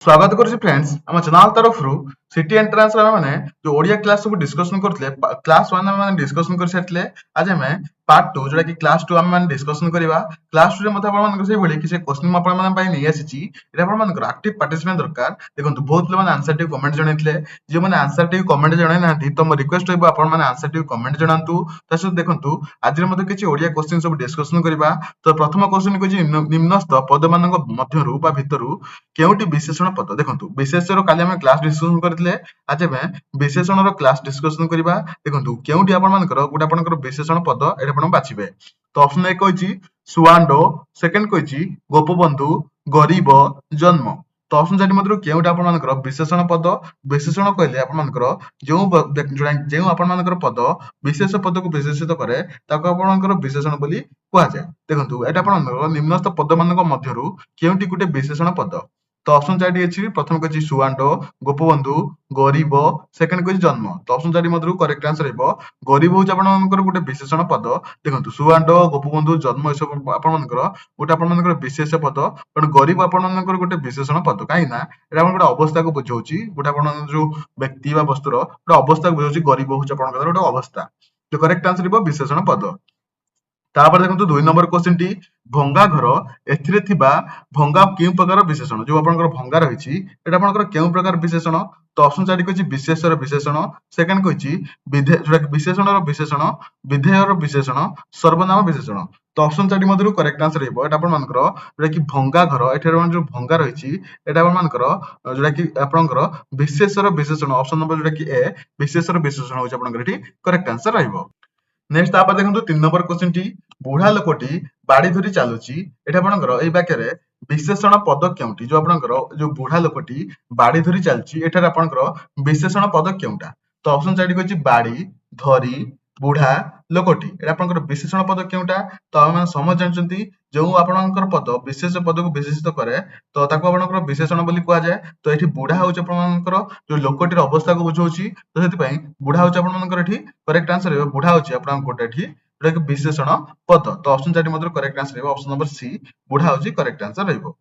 स्वागत करुच्ची फ्रेंड्स आम चैनल तरफ सिटी एंट्रांस मैंने जो ओडिया क्लास सब डिस्कशन करते क्लास 1 मैंने डिस्कशन कर सारी आज आम पार्ट 2 जोटा कि क्लास 2 आम डिस्कशन करवा क्लास 2 रे मते आपण किसी क्वेश्चन आपण माने नहीं आसी एक्टिव पार्टिसिपेंट दरकार देखो बहुत पे आंसर टी कमेंट जनइले जो मैंने आंसर टी कमेंट जन ना तो मो रिक्वेस्ट रही आपण मैंने आंसर टी कमेंट जनातु सहित देखो आज किसी ओडिया क्वेश्चन सब डिस्कशन करवा तो प्रथम क्वेश्चन को निम्नस्थ पद मान मध्यरु भितरु केउटी विशेषण पद देखंतु विशेषण काली हम क्लास डिस्कशन करथिले आज हम विशेषण रो क्लास डिस्कशन करबा देखंतु केउटी आपण मानकर गोटे आपनकर विशेषण पद एटा आपण बाछिबे तो ऑप्शन 1 कहछि सुआंडो सेकंड कहछि गोपबंधु गरीब जन्म तो ऑप्शन 4 मधुर केउटी आपण मानकर विशेषण पद विशेषण कहले आपण मानकर जो आपण मानकर पद विशेष पद को विशेषित करे ताको आपण मानकर विशेषण बोली कुआ जाय देखंतु एटा आपण निम्नस्थ पद मानक मध्यरु केउटी गुटे विशेषण पद तो ऑप्शन 4 अछि प्रथम कहछि सुआंडो गोपबंधु गरीब सेकंड कहछि जन्म तो ऑप्शन 4 मधुर करेक्ट आंसर हेबो गरीब होछ आपण मानकर गुटे विशेषण पद देखंतु सुआंडो गोपबंधु जन्म एसब आपण मानकर गुटे आपण मानकर विशेष पद पण गरीब आपण मानकर गुटे विशेषण पद काई ना एटा आपण गुटे अवस्था को बुझौछि गुटे आपण जो व्यक्ति बा वस्तुर गुटे अवस्था को बुझौछि गरीब होछ आपण मानकर गुटे अवस्था तो करेक्ट आंसर हेबो विशेषण पद तापर देखंतु 2 नंबर क्वेश्चन टी भंगा घर एथिरे थिबा भंगा केउ प्रकार विशेषण जो आपनकर भंगा रहिछि एटा आपनकर केउ प्रकार विशेषण तो ऑप्शन 4 कहछि विशेषर विशेषण सेकंड कहछि विधेय जोटा विशेषणर विशेषण विधेयर विशेषण सर्वनाम विशेषण तो ऑप्शन 4 मधुर करेक्ट आंसर हेबो एटा आपन मानकर जोटा कि भंगा घर एठार जो भंगा रहिछि एटा आपन मानकर जोटा कि आपनकर विशेषर विशेषण ऑप्शन नंबर जोटा कि ए विशेषर विशेषण होछ आपनकर एठी करेक्ट आंसर रहइबो नेक्स्ट आप देखो 3 नंबर क्वेश्चन टी बुढ़ा लोकटी बाड़ी धरी चलुची एटा आपनकर एई वाक्य रे विशेषण पद केउटी जो आपनकर जो बुढ़ा लोकटी बाड़ी धरी चलची एठार आपनकर विशेषण पद केउटा तो ऑप्शन 4 कहछि बाड़ी धरी बुढ़ा लोकटी एटा आपनकर विशेषण पद केउटा तो हम समझ जानचंती जो आपनकर पद विशेष पद को विशेषित करे तो ताको आपनकर विशेषण बोली कुआ जाय तो एठी बुढ़ा होछ आपनकर जो लोकटीर अवस्था को बुझौछि तो सेति पई बुढ़ा होछ आपनकर एठी करेक्ट आंसर हेबो बुढ़ा होछ आपनकर एठी जोटा कि विशेषण पद तो ऑप्शन 4 मधुर करेक्ट आंसर हेबो ऑप्शन नंबर सी बुढ़ा होछ करेक्ट आंसर रहइबो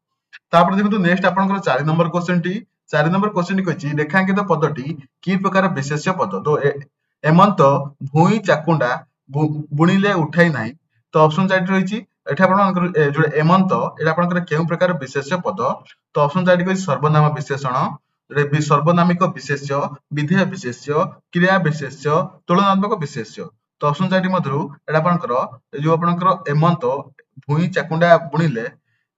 तापर देखंतु नेक्स्ट आपनकर 4 नंबर क्वेश्चन टी 4 नंबर क्वेश्चन टी कहछि रेखांकित पदटी की प्रकार विशेष्य पद तो एमंत भूई चाकुंडा बुणिले उठाई नाही तो ऑप्शन 4 रहिछि एठा आपनकर जो एमंत एटा आपनकर केउ प्रकार विशेष्य पद तो ऑप्शन 4 कहछि सर्वनाम विशेषण रे सर्वनामिक विशेष्य विधेय विशेष्य क्रिया विशेष्य तुलनात्मक विशेष्य तो ऑप्शन 4 मधुर एटा आपनकर जो आपनकर एमंत भूई चाकुंडा बुणिले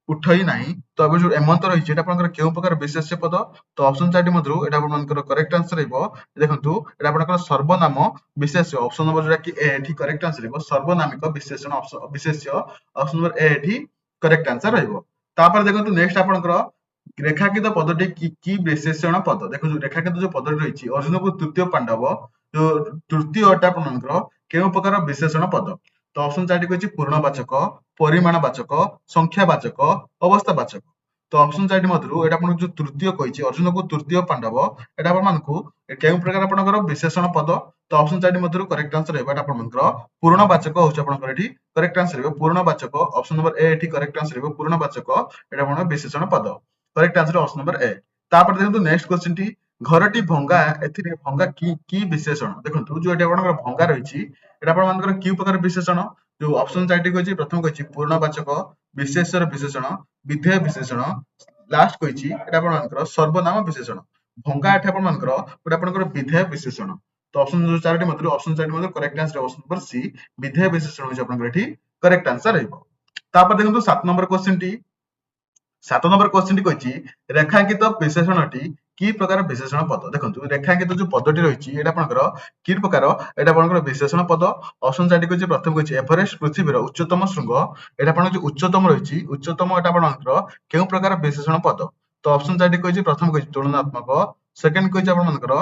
उठई नाही तो अब जो एमंत रहिछि एटा आपनकर केउ प्रकार विशेष्य पद तो ऑप्शन 4 मधुर एटा आपनकर करेक्ट आंसर हेबो देखंतु एटा आपनकर सर्वनाम विशेष्य ऑप्शन नंबर जोटा कि ए एठी करेक्ट आंसर हेबो सर्वनामिक विशेषण ऑप्शन विशेष्य ऑप्शन नंबर ए एठी करेक्ट आंसर रहइबो तापर देखंतु नेक्स्ट आपनकर रेखांकित पदटी की विशेषण पद देखो रेखांकित जो पदटी रहिछि अर्जुन को तृतीय पांडव जो तृतीयटा आपनकर केउ प्रकार विशेषण पद तो ऑप्शन 4 कहछि पूर्णवाचक परिमाणवाचक संख्यावाचक अवस्थावाचक तो ऑप्शन 4 मधुर एटा आपन जो तृतीय कहछि अर्जुन को तृतीय पांडव एटा आपन मानकु केउ प्रकार आपनकर विशेषण पद तो ऑप्शन 4 मधुर करेक्ट आंसर हेबा आपन मानकर पूर्णवाचक होछ आपनकर एठी करेक्ट आंसर हेबो पूर्णवाचक ऑप्शन नंबर ए एठी करेक्ट आंसर हेबो पूर्णवाचक एटा आपन विशेषण पद correct answer option number A तापर देखंतु नेक्स्ट क्वेश्चन टी घरटी भंगा एथिरे भंगा की विशेषण देखंतु जो एटा आपनकर भंगा रहिछि एटा आपन मानकर की प्रकार विशेषण जो ऑप्शन 4 टी कहछि प्रथम कहछि पूर्णवाचक विशेषर विशेषण विधेय विशेषण लास्ट कहछि एटा आपन मानकर सर्वनाम विशेषण भंगा एटा आपन मानकर एटा आपनकर विधेय विशेषण तो ऑप्शन 4 टी मतलब ऑप्शन 4 टी मतलब correct answer option number C विधेय विशेषण होछि आपनकर एठी करेक्ट आंसर रहइबो तापर देखंतु 7 नंबर क्वेश्चन टी 7 नंबर क्वेश्चन टी कहछि रेखांकित विशेषणटी की प्रकार विशेषण पद देखंतु रेखांकित जो पदटी रहिछि एटा आपनकर की प्रकार एटा आपनकर विशेषण पद ऑप्शन 4 कहछि प्रथम कहछि एवरेस्ट पृथ्वीर उच्चतम शृंग एटा आपन जो उच्चतम रहिछि उच्चतम एटा आपनकर केउ प्रकार विशेषण पद तो ऑप्शन 4 कहछि प्रथम कहछि तुलनात्मक सेकंड कहछि आपनकर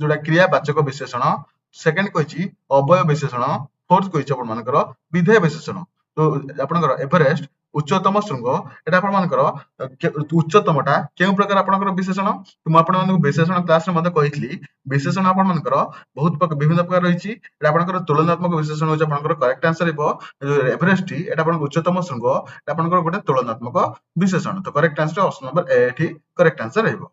जोटा क्रियावाचक विशेषण सेकंड कहछि अवयव विशेषण फोर्थ कहछि आपनकर विधेय विशेषण तो आपनकर एवरेस्ट ଉଚ୍ଚତମ ଶୃଙ୍ଗ ଏଟା ଆପଣମାନଙ୍କର ଉଚ୍ଚତମଟା କେଉଁ ପ୍ରକାର ଆପଣଙ୍କର ବିଶେଷଣ ମୁଁ ଆପଣମାନଙ୍କୁ ବିଶେଷଣ କ୍ଲାସରେ ମଧ୍ୟ କହିଥିଲି ବିଶେଷଣ ଆପଣମାନଙ୍କର ବିଭିନ୍ନ ପ୍ରକାର ରହିଛି ଏଟା ଆପଣଙ୍କର ତୁଳନାତ୍ମକ ବିଶେଷଣ ହେଉଛି ଆପଣଙ୍କର କରେକ୍ଟ ଆନ୍ସର ହେବ ଏଭରେଷ୍ଟ ଏଟା ଆପଣଙ୍କ ଉଚ୍ଚତମ ଶୃଙ୍ଗ ଏଟା ଆପଣଙ୍କର ଗୋଟେ ତୁଳନାତ୍ମକ ବିଶେଷଣ ତ correct answer option number A ଏଠି କରେକ୍ଟ ଆନ୍ସର ରହିବ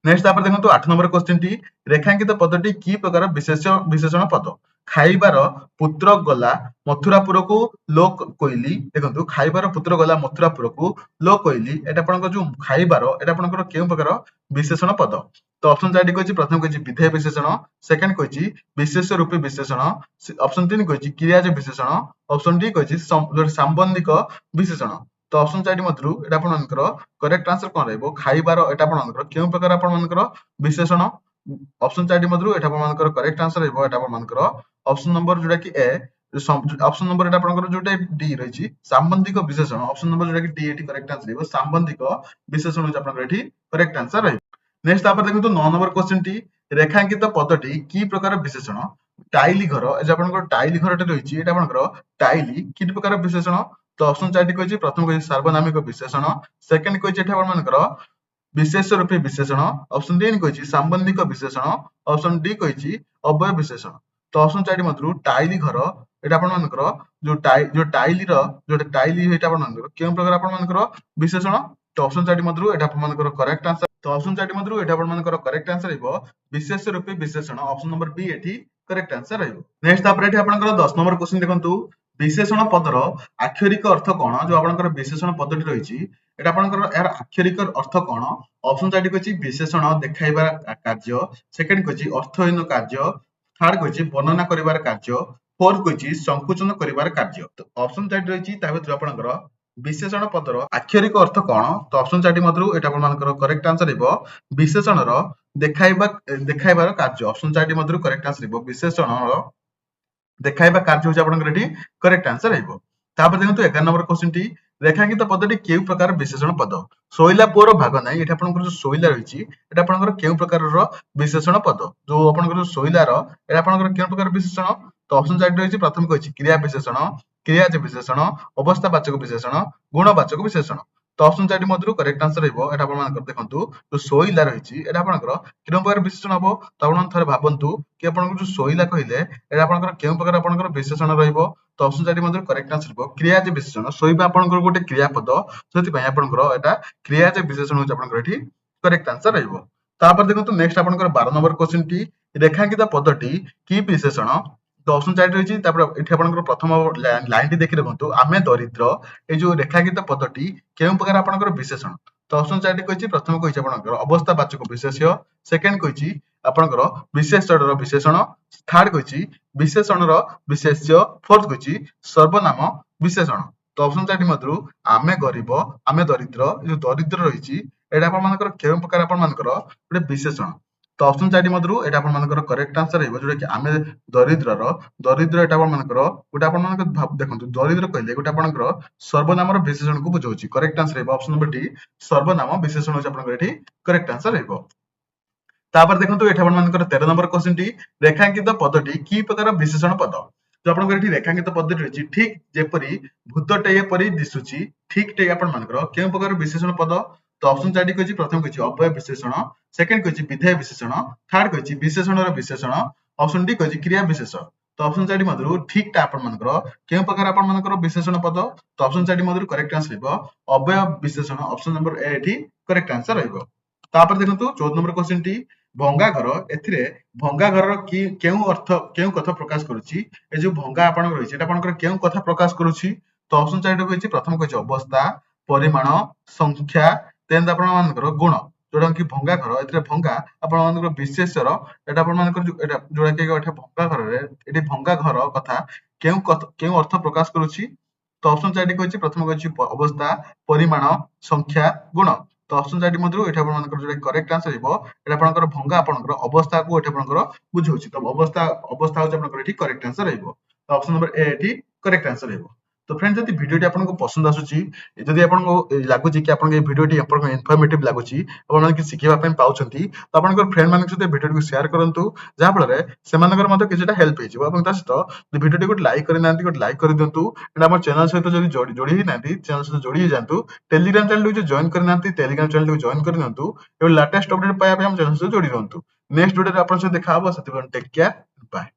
ନେକ୍ସଟ ତାପରେ ଦେଖନ୍ତୁ 8 ନମ୍ବର क्वेश्चन टी ରେଖାଙ୍କିତ ପଦଟି କି ପ୍ରକାର ବିଶେଷଣ ପଦ ଖାଇବାର ପୁତ୍ର ଗଲା ମଥୁରାପୁରକୁ ଲୋ କୋଇଲି ଦେଖନ୍ତୁ ଖାଇବାର ପୁତ୍ର ଗଲା ମଥୁରାପୁରକୁ ଲୋ କୋଇଲି এটা ଆପଣଙ୍କ ଯୋଉ ଖାଇବାର এটা ଆପଣଙ୍କର କେଉଁ ପ୍ରକାର ବିଶେଷଣ ପଦ ତ ଅପସନ 4 ଟି କହିଛି ପ୍ରଥମ କହିଛି ବିଧେୟ ବିଶେଷଣ ସେକେଣ୍ଡ କହିଛି ବିଶେଷ ରୂପୀ ବିଶେଷଣ ଅପସନ 3 କହିଛି କ୍ରିୟାଜ ବିଶେଷଣ ଅପସନ ଡି କହିଛି ସାମ୍ବନ୍ଧିକ ବିଶେଷଣ ତ ଅପସନ 4 ଟି ମଧ୍ୟରୁ এটা ଆପଣଙ୍କର करेक्ट आंसर कोन रहइबो खाइबार एटा आपनकर केउ प्रकार आपनकर विशेषण ऑप्शन 4 टी मधुर एटा आपनकर करेक्ट आंसर रहइबो एटा आपनकर ऑप्शन नंबर जोटा कि ए ऑप्शन नंबर एटा आपनकर जोटा डी रहिछि संबंधिक विशेषण ऑप्शन नंबर जोटा कि डी एटी करेक्ट आंसर रहइबो संबंधिक विशेषण होय आपनकर एठी करेक्ट आंसर रहइबो नेक्स्ट तापर देखंतु 9 नंबर क्वेश्चन टी रेखांकित पदटी की प्रकार विशेषण टाइली घर ए जे आपनकर टाइली घरटे रहिछि एटा आपनकर टाइली कि प्रकार विशेषण तो ऑप्शन 4 टी कहछि प्रथम कहछि सार्वनामिक विशेषण सेकंड कहछि एठा आपनकर विशेष रूपी विशेषण ऑप्शन 3 कहछि संबंधिक विशेषण ऑप्शन डी कहछि अव्यय विशेषण तो ऑप्शन 4 मधुर टाइली घर एटा आपनकर जो टाइली रो जो टाइली एटा आपनकर केउ प्रकार आपनकर विशेषण तो ऑप्शन 4 मधुर एटा आपनकर करेक्ट आंसर तो ऑप्शन 4 मधुर एटा आपनकर करेक्ट आंसर रहइबो विशेष रूपी विशेषण ऑप्शन नंबर बी एठी करेक्ट आंसर रहइबो नेक्स्ट तापर एठी आपनकर 10 नंबर क्वेश्चन देखंतु विशेषण पदर आक्षरिक अर्थ कोन जो आपनकर विशेषण पदटी रहिछि एटा आपनकर यार आक्षरिक अर्थ कोन ऑप्शन 4 कहछि विशेषण देखाइबा कार्य सेकंड कहछि अर्थहीन कार्य थर्ड कहछि वर्णना करिवार कार्य फोर्थ कहछि संकुचन करिवार कार्य तो ऑप्शन 4 रहिछि ता भीतर आपनकर विशेषण पदर आक्षरिक अर्थ कोन तो ऑप्शन 4 मधुर एटा आपनकर करेक्ट आंसर हेबो विशेषणर देखाइबार कार्य ऑप्शन 4 मधुर करेक्ट आंसर हेबो विशेषणर देखाइबा कार्य होछि आपनकर एठी करेक्ट आंसर हेबो तापर देखंतु 11 नंबर क्वेश्चन टी रेखांकित पदटी केउ प्रकार विशेषण पद सोइला पुर भाग नै एटा आपनकर जो सोइला रहिछि एटा आपनकर केउ प्रकार रो विशेषण पद जो आपनकर सोइला रो एटा आपनकर केउ प्रकार विशेषण तो ऑप्शन 4 रहिछि प्रथम कहछि क्रिया विशेषण क्रियाज विशेषण अवस्थावाचक विशेषण गुणवाचक विशेषण तो ऑप्शन 4 मधुर करेक्ट आंसर हेबो एटा आपनकर देखंतु जो सोइला रहिछि एटा आपनकर केउ प्रकार विशेषण हबो तो आपण थरे भाबंतु कि आपनकर जो सोइला कहिले एटा आपनकर केउ प्रकार आपनकर विशेषण रहिबो तो ऑप्शन 4 मधुर करेक्ट आंसर हेबो क्रियाज विशेषण सोइबा आपनकर गोटे क्रियापद सेति पय आपनकर एटा क्रियाज विशेषण होछि आपनकर एठी करेक्ट आंसर रहिबो तापर देखंतु नेक्स्ट आपनकर 12 नंबर क्वेश्चन टी रेखांकित पदटी की विशेषण तो ऑप्शन 4 रहिछि तापर एठी आपनकर प्रथम लाइन टी देखि देखंतु आमे दरिद्र ए जो रेखांकित पदटी केउ प्रकार आपनकर विशेषण तो ऑप्शन 4 टी कहिछि प्रथम कहिछि आपनकर अवस्थावाचक विशेष्य सेकंड कहिछि आपनकर विशेषणर विशेषण थर्ड कहिछि विशेषणर विशेष्य फोर्थ कहिछि सर्वनाम विशेषण तो ऑप्शन 4 मधुर आमे गरीब आमे दरिद्र जो दरिद्र रहिछि एटा आपनकर केउ प्रकार आपनकर गोटे विशेषण तो ऑप्शन 4 मधुर एटा आपनकर करेक्ट आंसर हेबो जोटा कि आमे दरिद्र एटा आपनकर गोटे आपनकर देखंतु दरिद्र कहले गोटे आपनकर सर्वनामर विशेषण को बुझौछि करेक्ट आंसर हेबो ऑप्शन नंबर डी सर्वनाम विशेषण होछि आपनकर एठी करेक्ट आंसर हेबो तापर देखंतु एठा आपनकर 13 नंबर क्वेश्चन टी रेखांकित पदटी की प्रकार विशेषण पद जो आपनकर एठी रेखांकित पदटी रहिछि ठीक जेपरि भूतटे परि दिसुछि ठीक टे आपनकर केउ प्रकार विशेषण पद तो ऑप्शन 4 टी कहिछि प्रथम कहिछि अव्यय विशेषण सेकंड कहिछि विधेय विशेषण थर्ड कहिछि विशेषणर विशेषण ऑप्शन डी कहिछि क्रिया विशेषण तो ऑप्शन 4 मधुर ठीक टा आपनकर केउ प्रकार आपनकर विशेषण पद तो ऑप्शन 4 मधुर करेक्ट आंसर हेबो अव्यय विशेषण ऑप्शन नंबर ए एठी करेक्ट आंसर रहइबो तापर देखंतु 14 नंबर क्वेश्चन टी भंगा घर एथिरे भंगा घर की केउ अर्थ केउ कथा प्रकाश करूछि ए जो भंगा आपन रहिछि एटा आपनकर केउ कथा प्रकाश करूछि तो ऑप्शन 4 टी कहिछि प्रथम कहिछि अवस्था परिमाण संख्या तेन आपन मानकर गुण जोडा कि भंगा घर एथिरे भंगा आपन मानकर विशेषर एटा आपन मानकर एटा जोडा कि एटा भंगा घर रे एटी भंगा घर कथा केउ अर्थ प्रकाश करूछि तो ऑप्शन 4 टी कहिछि प्रथम कहिछि अवस्था परिमाण संख्या गुण तो ऑप्शन 4 मधुर एटा आपनकर जोडा करेक्ट आंसर हेबो एटा आपनकर भंगा आपनकर अवस्था को एटा आपनकर बुझौछि तो अवस्था होछि आपनकर एठी करेक्ट आंसर हेबो तो ऑप्शन नंबर ए एठी करेक्ट आंसर हेबो तो फ्रेंड जदि भिडियोटी आपनको पसंद आସୁଛି ଯଦି ଆପଣଙ୍କୁ ଲାଗୁଛି କି ଆପଣଙ୍କୁ ଏଇ ଭିडिଓଟି ଆପଣଙ୍କୁ ଇନଫର୍ମେଟିଭ ଲାଗୁଛି ଆପଣମାନେ କିଛି ଶିଖିବା ପାଇଁ ପାଉଛନ୍ତି ତ ଆପଣଙ୍କର ଫ୍ରେଣ୍ଡ ମାନଙ୍କ ସହିତ ଭିଡିଓଟିକୁ ସେୟାର କରନ୍ତୁ ଯାହା ଫଳରେ ସେମାନଙ୍କର ମଧ୍ୟ କିଛିଟା ହେଲ୍ପ ହେଇଯିବ ଏବଂ ତା ସହିତ ଯଦି ଭିଡିଓଟି ଗୋଟେ ଲାଇକ୍ କରିନାହାନ୍ତି ଗୋଟେ ଲାଇକ୍ କରିଦିଅନ୍ତୁ ଏବଂ ଆମ ଚ୍ୟାନେଲ ସହିତ ଯଦି ଯୋଡି ହେଇନାହାନ୍ତି ଚ୍ୟାନେଲ ସହିତ ଯୋଡି ହେଇଯାଆନ୍ତୁ ଟେଲିଗ୍ରାମ ଚ୍ୟାନେଲକୁ ଯଦି ଜଏନ କରିନାହାନ୍ତି ଟେଲିଗ୍ରାମ ଚ୍ୟାନେଲକୁ ଜଏନ କରିଦିଅନ୍ତୁ ଏବଂ ଲାଟେଷ୍ଟ ଅପଡେଟ ପାଇବା ପାଇଁ ଆମ ଚ୍ୟାନେଲ ସହିତ ଯୋଡି ରୁହନ୍ତୁ ନେକ୍ସଟ ଭିଡିଓରେ ଆପଣଙ୍କ ସହିତ ଦେଖା ହବ ସେଥିପାଇଁ ଟେକ୍ କେୟାର ବାଏ।